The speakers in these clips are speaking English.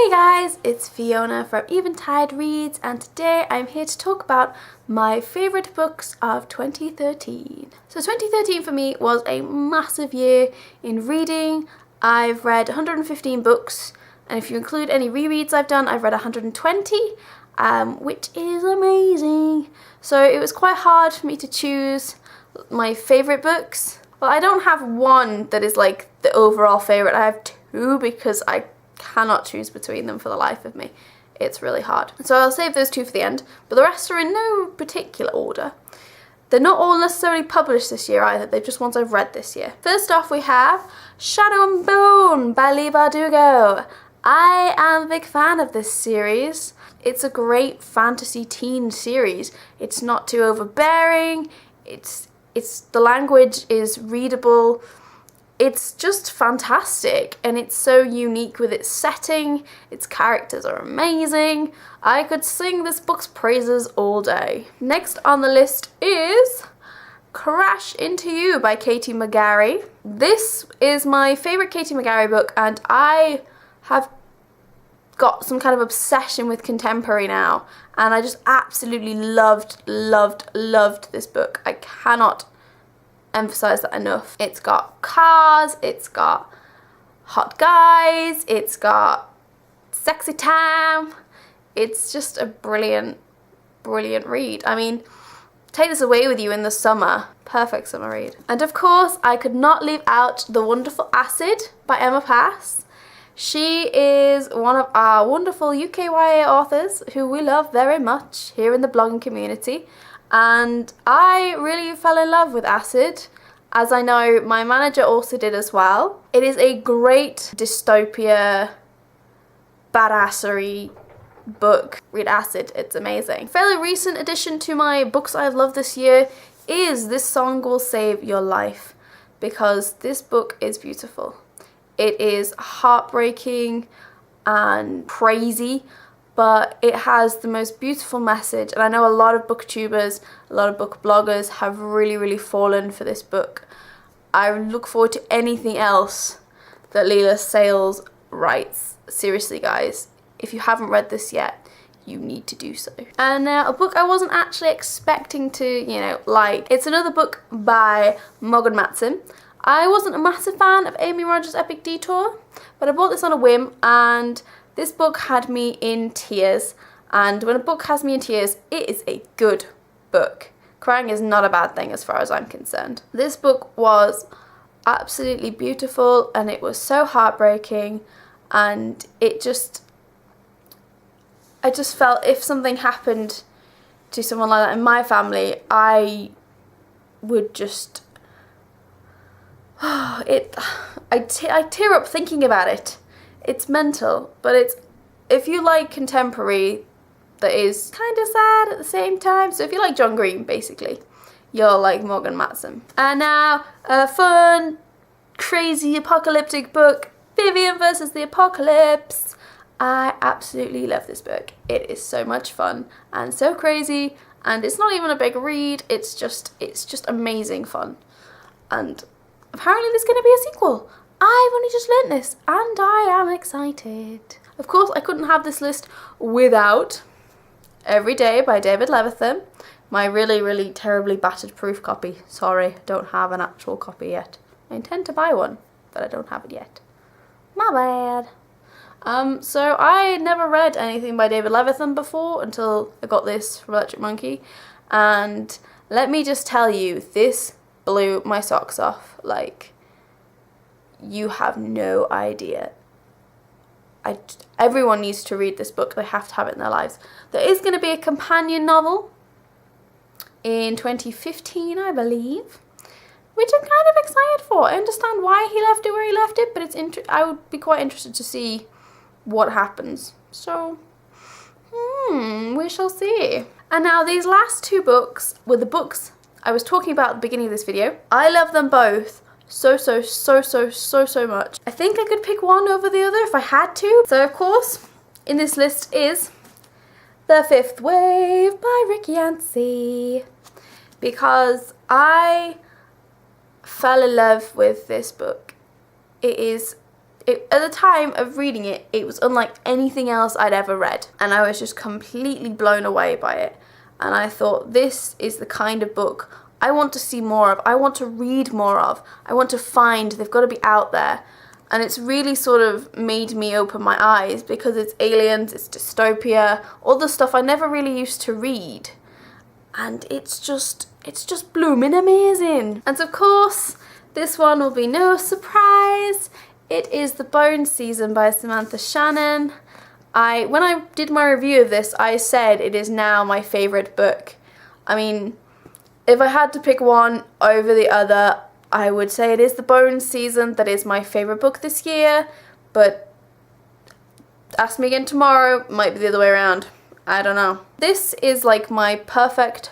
Hey guys, it's Fiona from Eventide Reads, and today I'm here to talk about my favourite books of 2013. So 2013 for me was a massive year in reading. I've read 115 books, and if you include any rereads I've done, I've read 120, which is amazing. So it was quite hard for me to choose my favourite books. Well, I don't have one that is like the overall favourite. I have two because I cannot choose between them for the life of me. It's really hard. So I'll save those two for the end, but the rest are in no particular order. They're not all necessarily published this year either, they're just ones I've read this year. First off we have Shadow and Bone by Leigh Bardugo. I am a big fan of this series. It's a great fantasy teen series. It's not too overbearing, the language is readable. It's just fantastic, and it's so unique with its setting. Its characters are amazing. I could sing this book's praises all day. Next on the list is Crash Into You by Katie McGarry. This is my favourite Katie McGarry book, and I have got some kind of obsession with contemporary now, and I just absolutely loved this book. I cannot emphasize that enough. It's got cars, it's got hot guys, it's got sexy time. It's just a brilliant read. I mean, take this away with you in the summer. Perfect summer read. And of course, I could not leave out The Wonderful Acid by Emma Pass. She is one of our wonderful UKYA authors who we love very much here in the blogging community. And I really fell in love with Acid, as I know my manager also did as well. It is a great dystopia, badassery book. Read Acid, it's amazing. Fairly recent addition to my books I've loved this year is This Song Will Save Your Life, because this book is beautiful. It is heartbreaking and crazy, but it has the most beautiful message, and I know a lot of booktubers, a lot of book bloggers have really fallen for this book. I look forward to anything else that Leela Sales writes. Seriously guys, if you haven't read this yet, you need to do so. And now a book I wasn't actually expecting to, like. It's another book by Morgan Matson. I wasn't a massive fan of Amy Rogers' Epic Detour, but I bought this on a whim, and this book had me in tears, and when a book has me in tears, it is a good book. Crying is not a bad thing as far as I'm concerned. This book was absolutely beautiful, and it was so heartbreaking, and I just felt if something happened to someone like that in my family, I would just... I tear up thinking about it. It's mental, but if you like contemporary that is kind of sad at the same time, so if you like John Green, basically, you'll like Morgan Matson. And now, a fun, crazy apocalyptic book, Vivian vs. the Apocalypse. I absolutely love this book. It is so much fun and so crazy, and it's not even a big read, it's just amazing fun. And apparently there's going to be a sequel. I've only just learnt this, and I am excited. Of course, I couldn't have this list without Every Day by David Levithan, my really terribly battered proof copy. Sorry, don't have an actual copy yet. I intend to buy one, but I don't have it yet. My bad. So I never read anything by David Levithan before until I got this from Electric Monkey, and let me just tell you, this blew my socks off. Like, you have no idea. Everyone needs to read this book. They have to have it in their lives. There is going to be a companion novel in 2015, I believe, which I'm kind of excited for. I understand why he left it where he left it, but I would be quite interested to see what happens. So, we shall see. And now these last two books were the books I was talking about at the beginning of this video. I love them both so much. I think I could pick one over the other if I had to. So of course, in this list is The Fifth Wave by Rick Yancey, because I fell in love with this book. It is at the time of reading it, it was unlike anything else I'd ever read. And I was just completely blown away by it. And I thought, this is the kind of book I want to see more of. I want to read more of. I want to find. They've got to be out there. And it's really sort of made me open my eyes because it's aliens, it's dystopia, all the stuff I never really used to read. And it's just blooming amazing. And of course, this one will be no surprise. It is The Bone Season by Samantha Shannon. When I did my review of this, I said it is now my favourite book. I mean, if I had to pick one over the other, I would say it is The Bone Season that is my favourite book this year, but ask me again tomorrow, might be the other way around. I don't know. This is like my perfect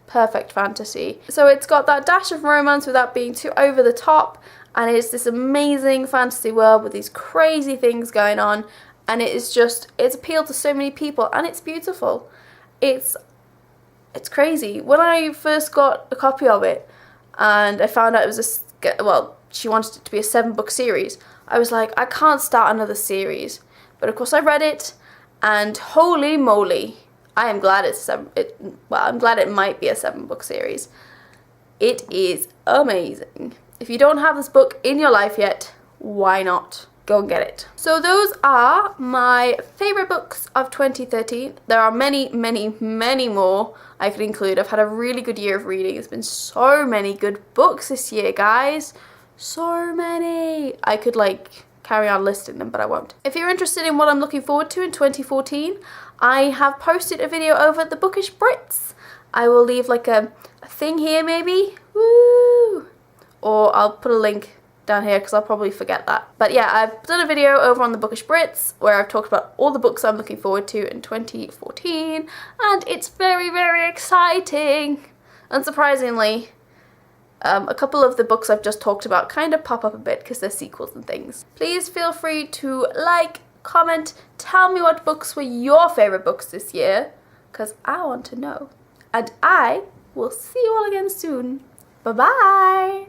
fantasy. So it's got that dash of romance without being too over the top, and it's this amazing fantasy world with these crazy things going on, and it's appealed to so many people, and it's beautiful. It's crazy. When I first got a copy of it, and I found out it was she wanted it to be a 7-book series, I was like, I can't start another series. But of course I read it, and holy moly, I am glad I'm glad it might be a 7-book series. It is amazing. If you don't have this book in your life yet, why not? Go and get it. So those are my favourite books of 2013. There are many more I could include. I've had a really good year of reading. There's been so many good books this year, guys. So many. I could carry on listing them, but I won't. If you're interested in what I'm looking forward to in 2014, I have posted a video over at the Bookish Brits. I will leave a thing here maybe. Woo! Or I'll put a link down here because I'll probably forget that. But yeah, I've done a video over on the Bookish Brits where I've talked about all the books I'm looking forward to in 2014, and it's very exciting. Unsurprisingly, a couple of the books I've just talked about kind of pop up a bit because they're sequels and things. Please feel free to comment, tell me what books were your favourite books this year, because I want to know. And I will see you all again soon. Bye bye!